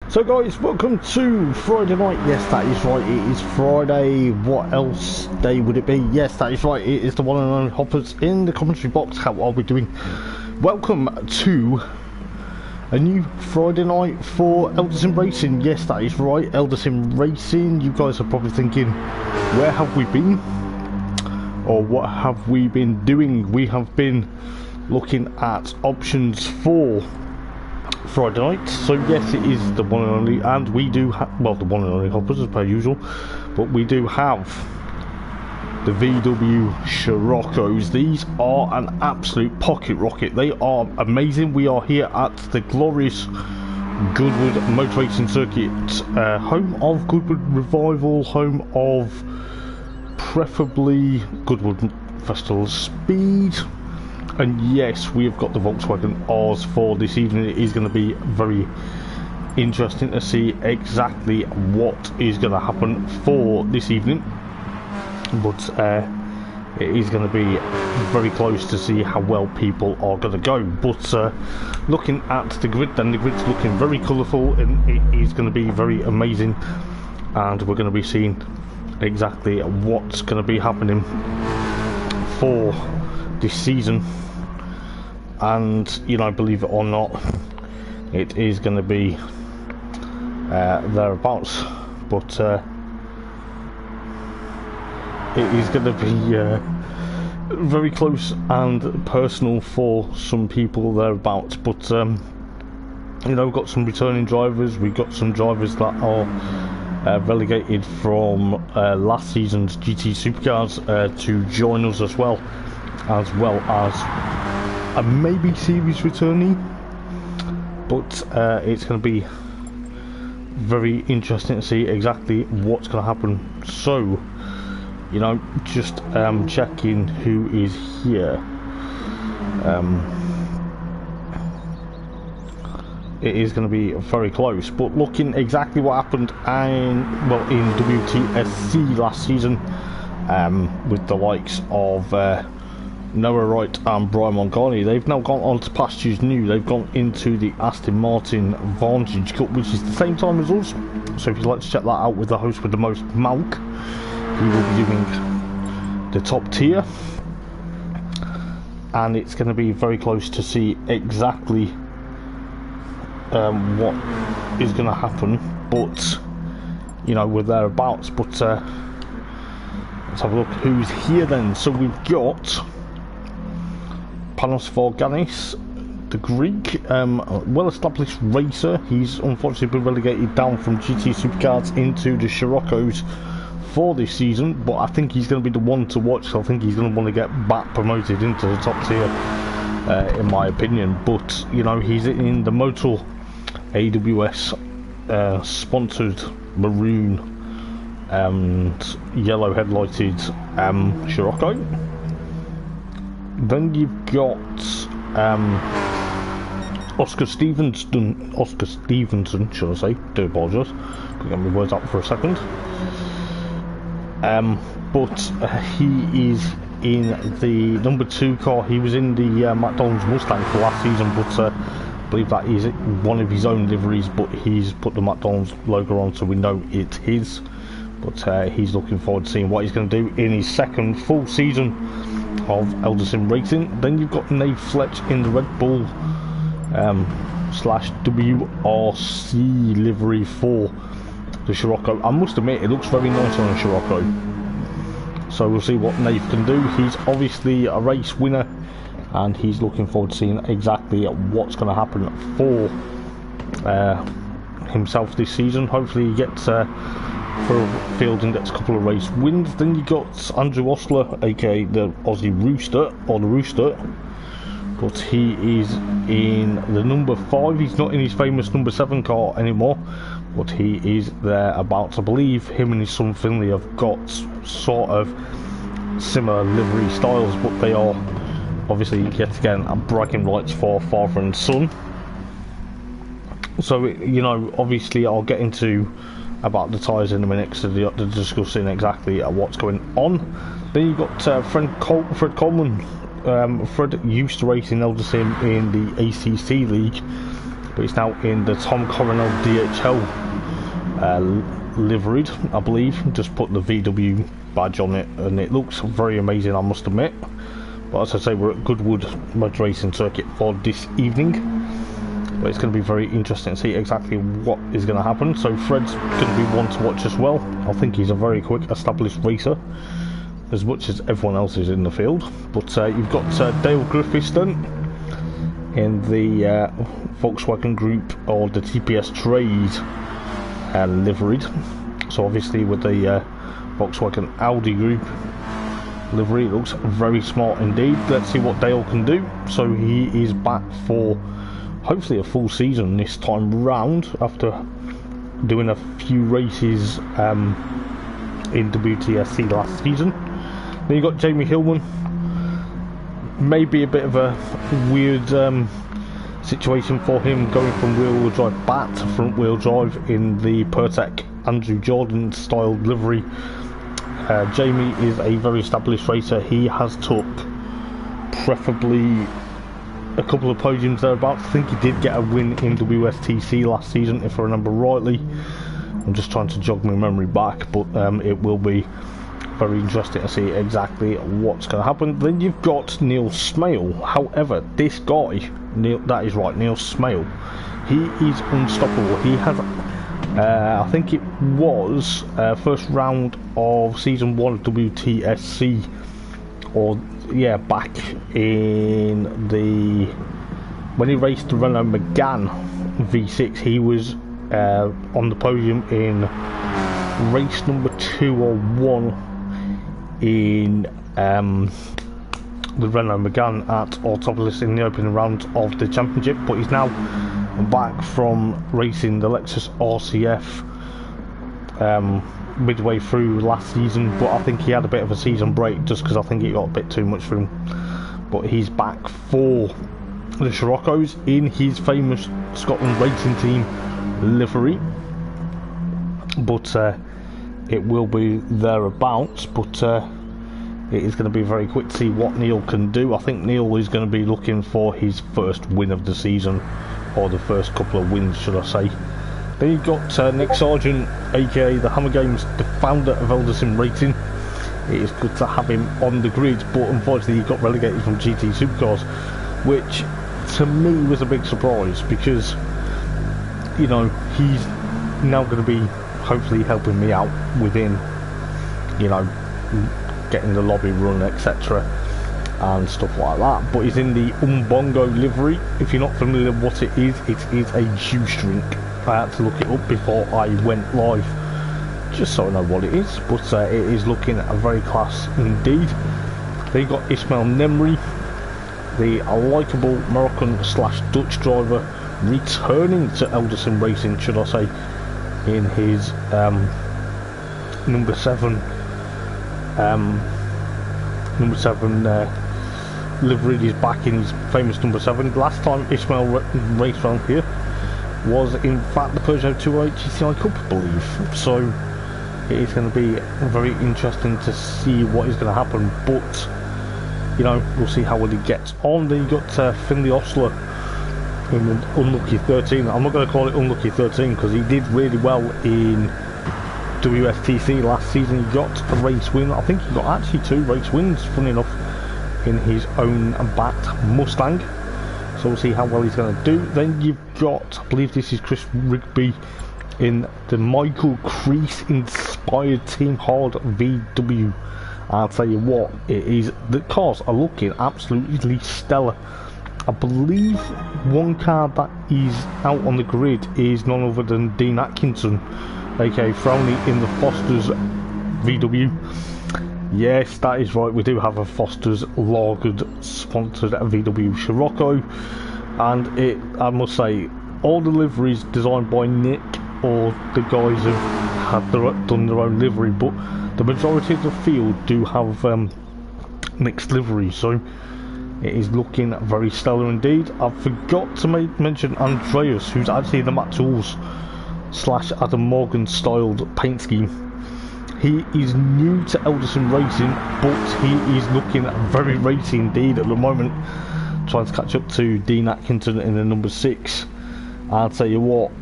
So guys, welcome to Friday night. Yes, that is right, it is Friday. What else day would it be? Yes, that is right, it is the one and only Hoppers in the commentary box. How are we doing? Welcome to a new Friday night for Eldersim Racing. Yes, that is right, Eldersim Racing. You guys are probably thinking, where have we been? Or what have we been doing? We have been looking at options for Friday night. So yes, it is the one and only, and we do have, well, the one and only Hoppers as per usual, but we do have the VW SCIROCCOs. These are an absolute pocket rocket. They are amazing. We are here at the glorious Goodwood motor racing circuit, home of Goodwood Revival, home of preferably Goodwood Festival Speed. And yes, we have got the Volkswagen Rs for this evening. It is going to be very interesting to see exactly what is going to happen for this evening. But it is going to be very close to see how well people are going to go. But looking at the grid, then the grid's looking very colourful, and it is going to be very amazing. And we're going to be seeing exactly what's going to be happening for this season. And you know, believe it or not, it is going to be thereabouts, but it is going to be very close and personal for some people thereabouts. But you know, we've got some returning drivers, we've got some drivers that are relegated from last season's GT Supercars to join us as well as a maybe series returning. But it's going to be very interesting to see exactly what's going to happen. So, you know, just checking who is here. It is going to be very close, but looking exactly what happened in WTSC last season, with the likes of Noah Wright and Brian Montgomery, they've now gone on to pastures new. They've gone into the Aston Martin Vantage Cup, which is the same time as us. So if you'd like to check that out with the host with the most milk, he will be doing the top tier, and it's going to be very close to see exactly what is going to happen. But you know, we're thereabouts. But let's have a look who's here then. So we've got Panos Forganis, the Greek, well-established racer. He's unfortunately been relegated down from GT Supercars into the SCIROCCOs for this season, but I think he's going to be the one to watch. So I think he's going to want to get back promoted into the top tier, in my opinion. But you know, he's in the Motul AWS sponsored maroon and yellow headlighted SCIROCCO. Then you've got Oscar Stevenson, should I say? Do apologise, couldn't get my words out for a second. But he is in the number 2 car. He was in the McDonald's Mustang for last season, but I believe that is one of his own liveries, but he's put the McDonald's logo on, so we know it's his. But he's looking forward to seeing what he's going to do in his second full season of Eldersim Racing. Then you've got Nate Fletch in the Red Bull / WRC livery for the SCIROCCO. I must admit, it looks very nice on a SCIROCCO. So we'll see what Nate can do. He's obviously a race winner, and he's looking forward to seeing exactly what's going to happen for himself this season. Hopefully he gets for a field and gets a couple of race wins. Then you got Andrew Wassler, aka the Aussie Rooster, or the Rooster, but he is in the number 5. He's not in his famous number 7 car anymore, but he is thereabouts. I believe him and his son Finley have got sort of similar livery styles, but they are obviously yet again bragging rights for father and son. So you know, obviously I'll get into about the tyres in a minute, so they're discussing exactly what's going on. Then you've got Fred Coleman. Fred used to race in Eldersim in the ACC League, but he's now in the Tom Coronel DHL liveried, I believe. Just put the VW badge on it, and it looks very amazing, I must admit. But as I say, we're at Goodwood Motor Racing Circuit for this evening, but it's going to be very interesting to see exactly what is going to happen. So Fred's going to be one to watch as well. I think he's a very quick established racer, as much as everyone else is in the field. But you've got Dale Griffistan in the Volkswagen Group, or the TPS Trade liveried. So obviously with the Volkswagen Audi Group livery, it looks very smart indeed. Let's see what Dale can do. So he is back for hopefully a full season this time round, after doing a few races in WTSC last season. Then you got Jamie Hillman. Maybe a bit of a weird situation for him, going from wheel-wheel drive back to front-wheel drive in the Pertec Andrew Jordan style livery. Jamie is a very established racer. He has took preferably a couple of podiums thereabouts. I think he did get a win in WSTC last season, if I remember rightly. I'm just trying to jog my memory back, but it will be very interesting to see exactly what's going to happen. Then you've got Neil Smale. However, this guy, Neil, that is right, Neil Smale, he is unstoppable. He has, I think it was first round of season 1 of WTSC, or yeah, back in the, when he raced the Renault Megane V6, he was on the podium in race number 2 or 1 in the Renault Megane at Autopolis in the opening round of the championship. But he's now back from racing the Lexus RCF midway through last season, but I think he had a bit of a season break just because I think it got a bit too much for him. But he's back for the SCIROCCOs in his famous Scotland racing team livery, but it will be thereabouts. But it is going to be very quick to see what Neil can do. I think Neil is going to be looking for his first win of the season, or the first couple of wins, should I say. Then you've got Nick Sargent, aka the Hammer Games, the founder of Elderson Racing. It is good to have him on the grid, but unfortunately he got relegated from GT Supercars, which to me was a big surprise, because, you know, he's now going to be hopefully helping me out within, you know, getting the lobby run, etc. and stuff like that. But he's in the Umbongo livery. If you're not familiar with what it is a juice drink. I had to look it up before I went live, just so I know what it is, but it is looking very class indeed. Then you got Ismail Nemri, the likeable Moroccan slash Dutch driver, returning to Elderson Racing, should I say, in his number 7 livery. He's back in his famous number 7. Last time Ismail raced around here was in fact the Peugeot 208 GTI Cup, I believe. So it is going to be very interesting to see what is going to happen, but you know, we'll see how well he gets on. Then you got Finley Wassler in the unlucky 13. I'm not going to call it unlucky 13 because he did really well in WSTC last season. He got a race win. I think he got actually 2 race wins, funny enough, in his own backed Mustang. So we'll see how well he's going to do. Then you've got, I believe this is Chris Rigby in the Michael Crease inspired Team Hard VW. I'll tell you what, it is, the cars are looking absolutely stellar. I believe one car that is out on the grid is none other than Dean Atkinson, aka Frowney, in the Foster's VW. Yes, that is right, we do have a Foster's lagered sponsored VW SCIROCCO, and it, I must say, all the liveries designed by Nick or the guys have done their own livery, but the majority of the field do have mixed livery, so it is looking very stellar indeed. I forgot to mention Andreas, who's actually the Matt Tools / Adam Morgan styled paint scheme. He is new to Elderson Racing, but he is looking very racy indeed at the moment, trying to catch up to Dean Atkinson in the number 6 I'll tell you what,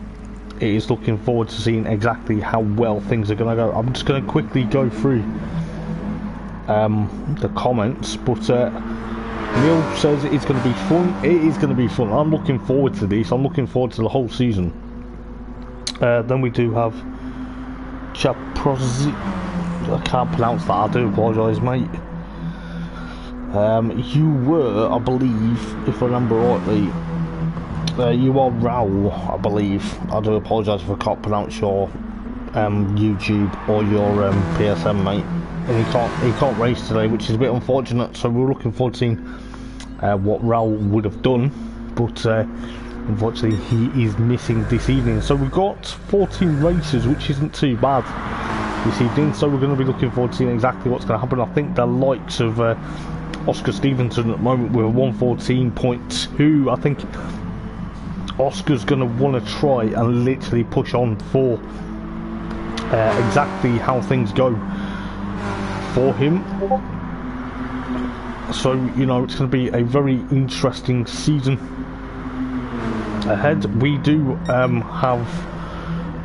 it is looking forward to seeing exactly how well things are going to go. I'm just going to quickly go through the comments, but Neil says it's going to be fun. It is going to be fun. I'm looking forward to this. I'm looking forward to the whole season. Then we do have Chaprozi. I can't pronounce that. I do apologise, mate. You were, I believe, if I remember rightly, you are Raoul, I believe. I do apologise if I can't pronounce your YouTube or your PSM, mate. And he can't race today, which is a bit unfortunate. So we're looking forward to seeing what Raoul would have done, but unfortunately he is missing this evening. So we've got 14 races, which isn't too bad this evening. So we're going to be looking forward to seeing exactly what's going to happen. I think the likes of Oscar Stevenson at the moment with 114.2. I think Oscar's going to want to try and literally push on for exactly how things go for him. So, you know, it's going to be a very interesting season ahead. We do have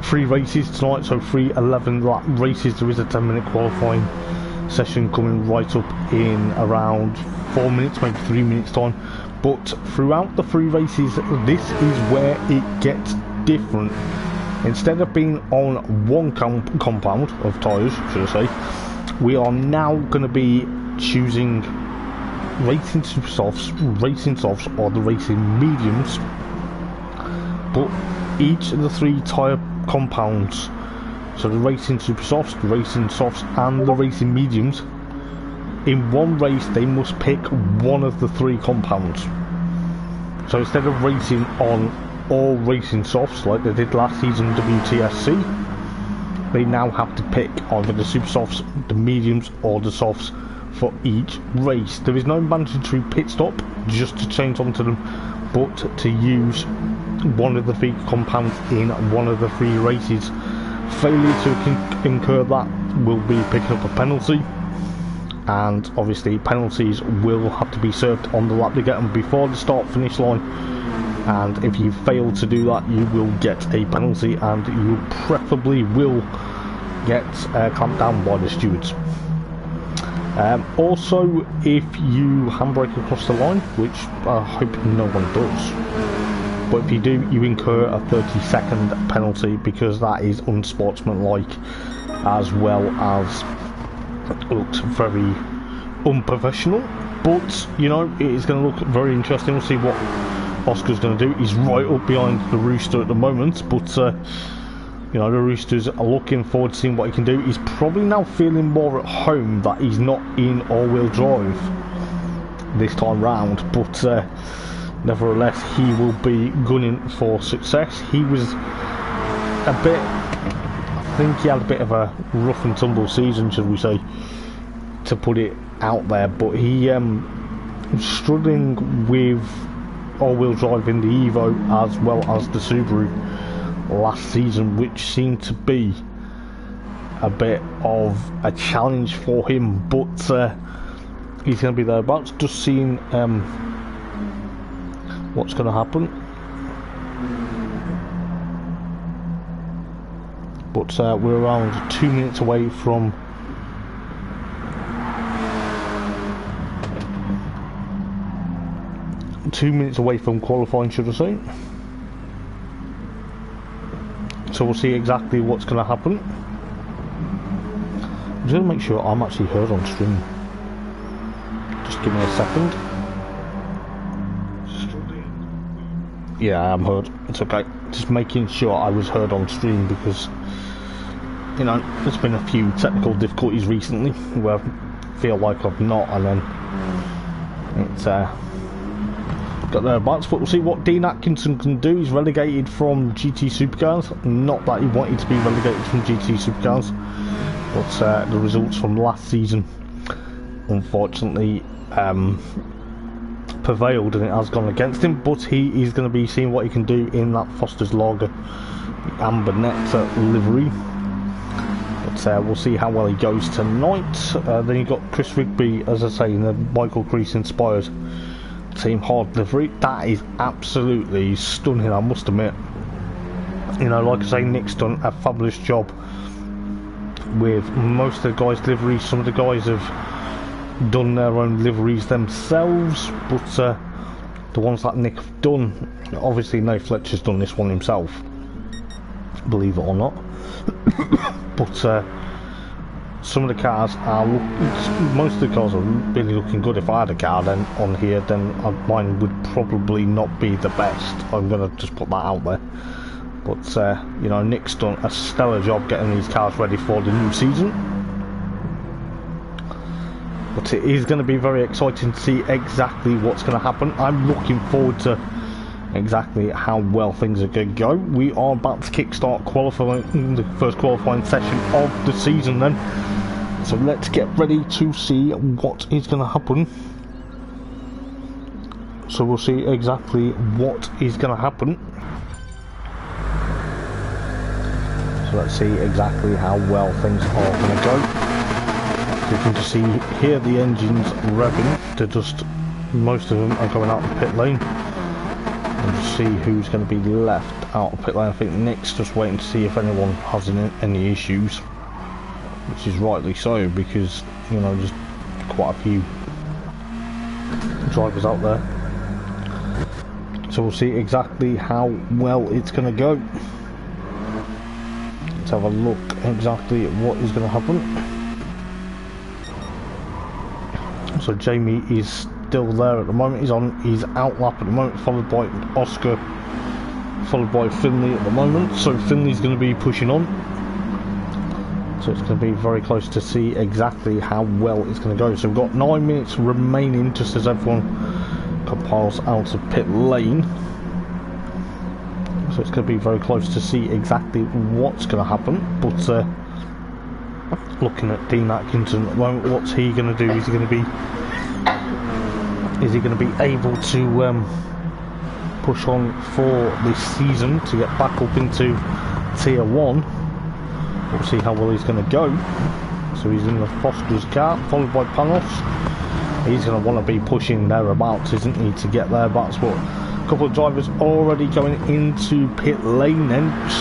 3 races tonight, so 3 11-lap races. There is a 10-minute qualifying session coming right up in around 4 minutes, maybe 3 minutes time. But throughout the 3 races, this is where it gets different. Instead of being on one compound of tyres, should I say, we are now going to be choosing racing super softs, racing softs, or the racing mediums. But each of the 3 tyre compounds, so the racing super softs, the racing softs, and the racing mediums, in one race they must pick one of the 3 compounds. So instead of racing on all racing softs like they did last season WTSC, they now have to pick either the super softs, the mediums, or the softs for each race. There is no mandatory pit stop just to change onto them, but to use one of the 3 compounds in one of the 3 races. Failure to incur that will be picking up a penalty, and obviously penalties will have to be served on the lap. They get them before the start finish line, and if you fail to do that you will get a penalty, and you preferably will get clamped down by the stewards. Also, if you handbrake across the line, which I hope no one does, but if you do, you incur a 30-second penalty, because that is unsportsmanlike, as well as looks very unprofessional. But you know, it is going to look very interesting. We'll see what Oscar's going to do. He's right up behind the Rooster at the moment, but you know, the Roosters are looking forward to seeing what he can do. He's probably now feeling more at home that he's not in all-wheel drive this time round, but nevertheless he will be gunning for success. He was a bit, I think he had a bit of a rough and tumble season, should we say, to put it out there, but he was struggling with all-wheel drive in the Evo as well as the Subaru last season, which seemed to be a bit of a challenge for him, but he's going to be thereabouts. Just seeing what's going to happen, but we're around 2 minutes away from qualifying, should I say. So we'll see exactly what's going to happen. I'm just going to make sure I'm actually heard on stream. Just give me a second. Yeah, I am heard. It's okay. Just making sure I was heard on stream, because, you know, there's been a few technical difficulties recently where I feel like I've not, and then it's got thereabouts. But we'll see what Dean Atkinson can do. He's relegated from GT Supercars. Not that he wanted to be relegated from GT Supercars, but the results from last season unfortunately prevailed, and it has gone against him. But he is going to be seeing what he can do in that Foster's Lager Amber Nectar livery. But we'll see how well he goes tonight. Then you've got Chris Rigby, as I say, in the Michael Crease inspired Team Hard livery. That is absolutely stunning, I must admit. You know, like I say, Nick's done a fabulous job with most of the guys' liveries. Some of the guys have done their own liveries themselves, but the ones that Nick have done, obviously no Fletcher's done this one himself, believe it or not. But some of the cars are, most of the cars are really looking good. If I had a car then on here, then mine would probably not be the best. I'm gonna just put that out there. But you know, Nick's done a stellar job getting these cars ready for the new season. But it is going to be very exciting to see exactly what's going to happen. I'm looking forward to exactly how well things are going to go. We are about to kickstart qualifying, the first qualifying session of the season then. So let's get ready to see what is going to happen. So we'll see exactly what is going to happen. So let's see exactly how well things are going to go. You can just see here the engines revving. They're just, most of them are going out the pit lane. And just see who's going to be left out of pit lane. I think Nick's just waiting to see if anyone has any issues, which is rightly so, because you know there's quite a few drivers out there. So we'll see exactly how well it's going to go. Let's have a look exactly at what is going to happen. So Jamie is still there at the moment. He's on his outlap at the moment, followed by Oscar, followed by Finley at the moment. So Finley's going to be pushing on. So it's going to be very close to see exactly how well it's going to go. So we've got 9 minutes remaining just as everyone compiles out of pit lane. So it's going to be very close to see exactly what's going to happen. But looking at Dean Atkinson at the moment, what's he going to do? Is he going to be able to push on for this season to get back up into tier 1? We'll see how well he's going to go. So he's in the Foster's car, followed by Panos. He's going to want to be pushing thereabouts, isn't he, to get thereabouts? But a couple of drivers already going into pit lane then to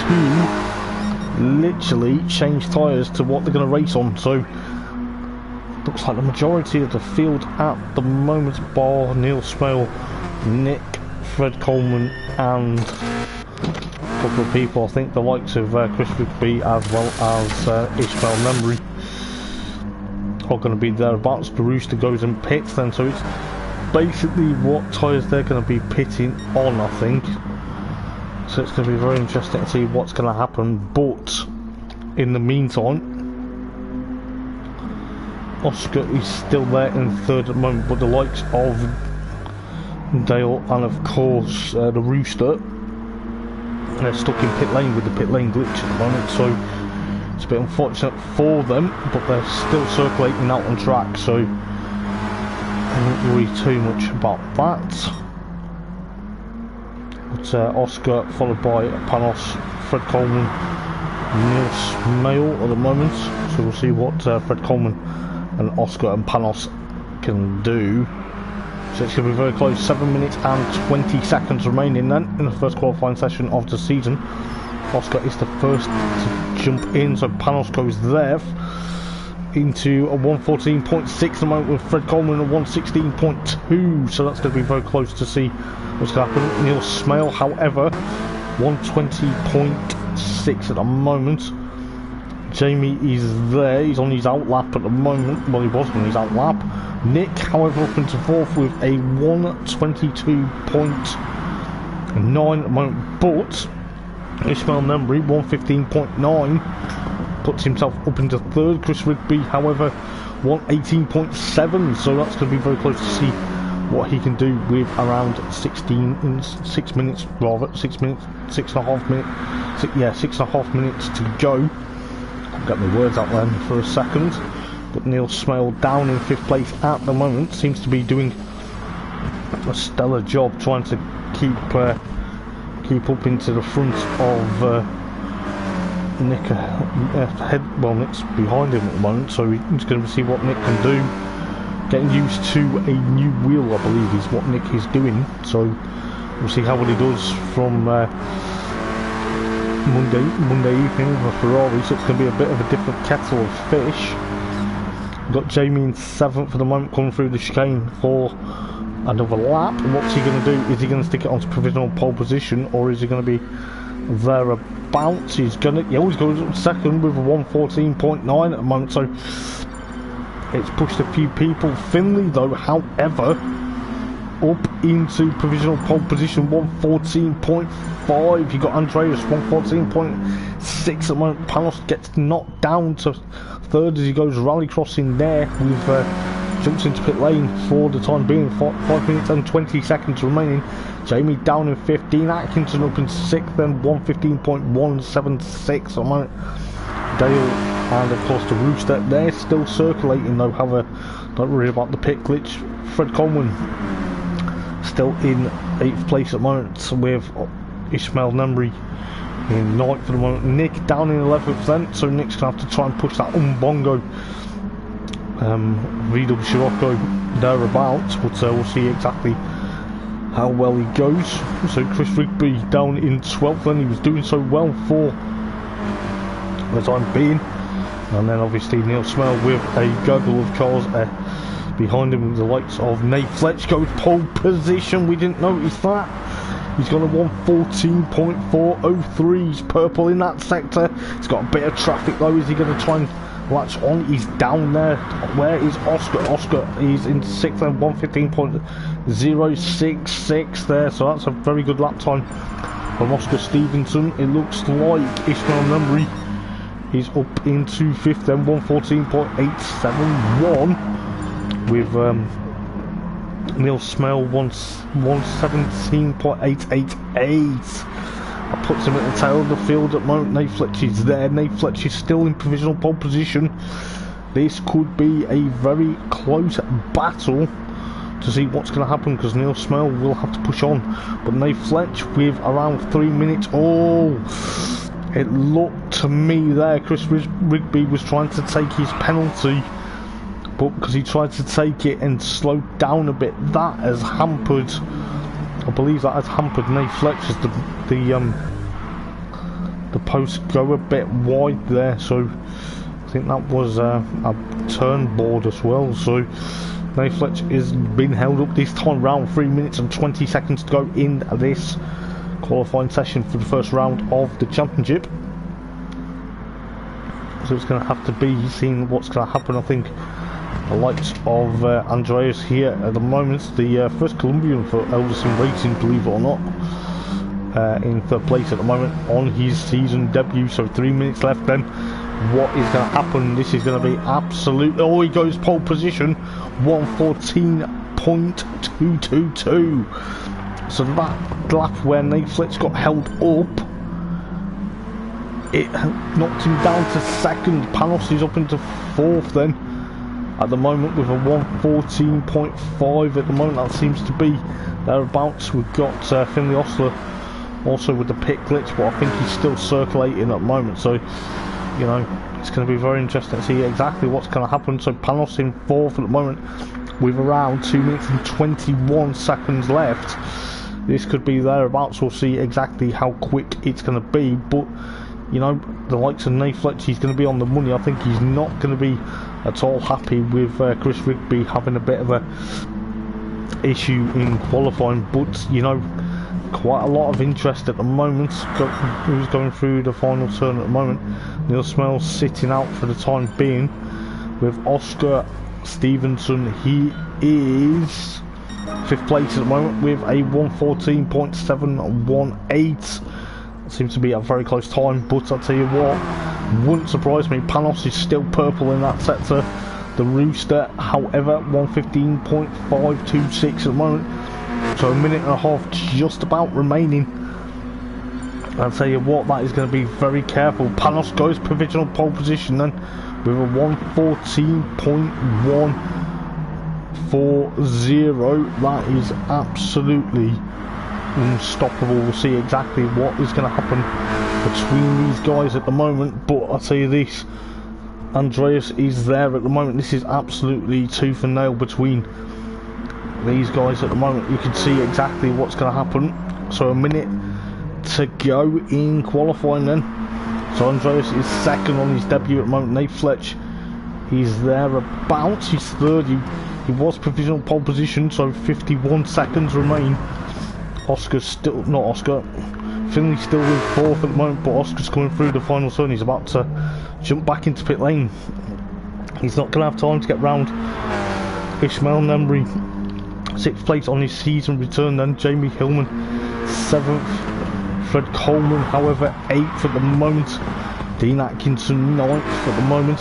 literally change tyres to what they're going to race on. So looks like the majority of the field at the moment, bar Neil Smale, Nick, Fred Coleman and a couple of people, I think the likes of Chris Rigby as well as Ishmael Membry are going to be thereabouts. The Rooster goes and pits then, so it's basically what tyres they're going to be pitting on, I think. So it's going to be very interesting to see what's going to happen. But in the meantime, Oscar is still there in third at the moment, but the likes of Dale and of course the Rooster, they're stuck in pit lane with the pit lane glitch at the moment. So it's a bit unfortunate for them, but they're still circulating out on track, so I don't worry too much about that. But Oscar followed by Panos, Fred Coleman, Neil Smale at the moment. So we'll see what Fred Coleman and Oscar and Panos can do. So it's going to be very close. 7 minutes and 20 seconds remaining then in the first qualifying session of the season. Oscar is the first to jump in, so Panos goes there into a 114.6 at the moment with Fred Coleman at 116.2, so that's going to be very close to see what's going to happen. Neil Smale, however, 120.6 at the moment. Jamie is there, he's on his outlap at the moment. Well, he was on his outlap. Nick, however, up into fourth with a 122.9 at the moment, but Ishmael Membry, 115.9, puts himself up into third. Chris Rigby, however, 118.7, so that's going to be very close to see what he can do with around 6 minutes, 6 and a half minutes to go. I'll get my words out then for a second. But Neil Smale down in 5th place at the moment, seems to be doing a stellar job trying to keep up into the front of Nick. Nick's behind him at the moment, so he's going to see what Nick can do. Getting used to a new wheel, I believe, is what Nick is doing. So we'll see how well he does from Monday evening with a Ferrari, so it's going to be a bit of a different kettle of fish. We've got Jamie in 7th for the moment, coming through the chicane for another lap. What's he going to do? Is he going to stick it onto provisional pole position, or is he going to be thereabouts? He's going to, he always goes up second with a 1:14.9 at the moment, so it's pushed a few people. Finley though, however, up into provisional pole position, 1:14.5. You got Andreas 1:14.6 at the moment. Panos gets knocked down to third as he goes rally crossing there. We've jumps into pit lane for the time being. 5 minutes and 20 seconds remaining. Jamie down in 15. Atkinson up in 6th, then 1:15.176 at the moment. Dale and of course the Rooster, they're still circulating though. However, don't worry about the pit glitch. Fred Coleman still in 8th place at the moment with Ismail Nemri in 9th for the moment. Nick down in 11th then, so Nick's going to have to try and push that Umbongo VW SCIROCCO thereabouts, but we'll see exactly how well he goes. So Chris Rigby down in 12th then, he was doing so well for the time being. And then obviously Neil Smale with a gaggle of cars behind him, with the likes of Nate Fletch goes pole position. We didn't notice that. He's got a 1:14.403. He's purple in that sector. He's got a bit of traffic though. Is he going to try and latch on? He's down there. Where is Oscar? Oscar is in 6th and 1:15.066 there. So that's a very good lap time from Oscar Stevenson. It looks like Ishmael Nembry is up into 5th then, 1:14.871. With Neil Smale 1:17.888. That puts him at the tail of the field at the moment. Nate Fletch is there. Nate Fletch is still in provisional pole position. This could be a very close battle to see what's going to happen, because Neil Smale will have to push on. But Nate Fletch with around 3 minutes. Oh, it looked to me there Chris Rigby was trying to take his penalty, but because he tried to take it and slow down a bit, that has hampered, I believe that has hampered Nate Fletch as the posts go a bit wide there. So I think that was a turn board as well. So Nate Fletch is being held up this time round. 3 minutes and 20 seconds to go in this qualifying session for the first round of the championship. So it's going to have to be seen what's going to happen. I think the likes of Andreas here at the moment, the first Colombian for Elderson Racing, believe it or not, in 3rd place at the moment on his season debut. So 3 minutes left then. What is going to happen? This is going to be absolute. Oh, he goes pole position, 1:14.222. So that lap where Nate Fletch got held up, it knocked him down to 2nd. Panos is up into 4th then at the moment with a 1:14.5 at the moment. That seems to be thereabouts. We've got Finley Wassler also with the pit glitch, but I think he's still circulating at the moment. So, you know, it's going to be very interesting to see exactly what's going to happen. So Panos in 4th at the moment with around 2 minutes and 21 seconds left. This could be thereabouts. We'll see exactly how quick it's going to be. But, you know, the likes of Nate Fletch, he's going to be on the money. I think he's not going to be at all happy with Chris Rigby having a bit of a issue in qualifying. But, you know, quite a lot of interest at the moment. Who's going through the final turn at the moment? Neil Smale sitting out for the time being with Oscar Stevenson. He is 5th place at the moment with a 1:14.718. Seems to be a very close time, but I'll tell you what, wouldn't surprise me. Panos is still purple in that sector. The Rooster, however, 1:15.526 at the moment. So a minute and a half just about remaining. I'll tell you what, that is going to be very careful. Panos goes provisional pole position then with a 1:14.140. That is absolutely unstoppable. We'll see exactly what is going to happen between these guys at the moment. But I'll tell you this, Andreas is there at the moment. This is absolutely tooth and nail between these guys at the moment. You can see exactly what's going to happen. So a minute to go in qualifying then. So Andreas is second on his debut at the moment. Nate Fletch, he's thereabouts. He's third. He was provisional pole position, so 51 seconds remain. Oscar's still, not Oscar, Finley's still in fourth at the moment, but Oscar's coming through the final turn. He's about to jump back into pit lane. He's not going to have time to get round Ishmael Nembry. 6th place on his season return then. Jamie Hillman 7th. Fred Coleman, however, 8th at the moment. Dean Atkinson 9th at the moment.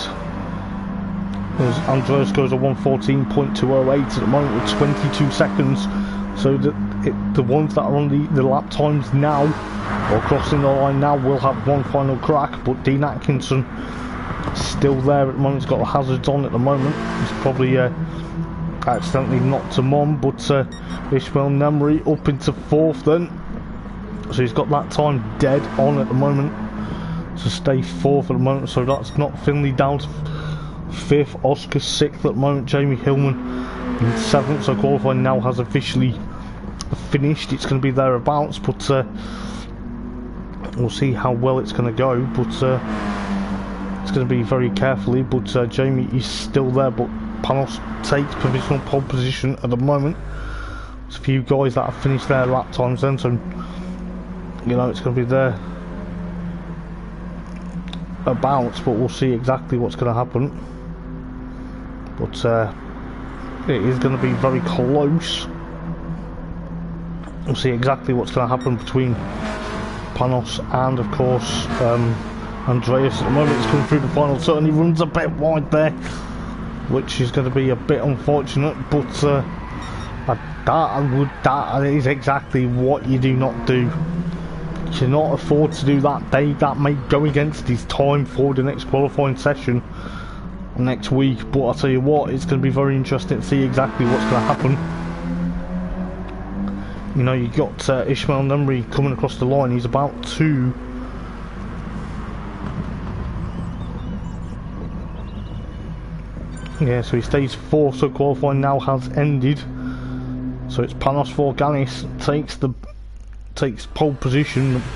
As Andreas goes at 1:14.208 at the moment with 22 seconds. So the ones that are on the lap times now, or crossing the line now, will have one final crack. But Dean Atkinson still there at the moment. He's got the hazards on at the moment. He's probably accidentally knocked him on, but Ishmael Nemri up into 4th then. So he's got that time dead on at the moment to stay 4th at the moment. So that's knocked Finley down to 5th. Oscar 6th at the moment. Jamie Hillman in 7th. So qualifying now has officially finished. It's going to be thereabouts, but we'll see how well it's going to go. But it's going to be very carefully. But Jamie is still there, but Panos takes provisional pole position at the moment. There's a few guys that have finished their lap times then, so you know it's going to be there about, but we'll see exactly what's going to happen. But it is going to be very close. We'll see exactly what's going to happen between Panos and, of course, Andreas. At the moment, he's coming through the final turn. He runs a bit wide there, which is going to be a bit unfortunate, but that is exactly what you do not do. You cannot afford to do that. That may go against his time for the next qualifying session next week, but I'll tell you what, it's going to be very interesting to see exactly what's going to happen. You know, you got Ishmael Nemri coming across the line. He's about to so he stays 4th, so qualifying now has ended. So it's Panos Forganis takes pole position.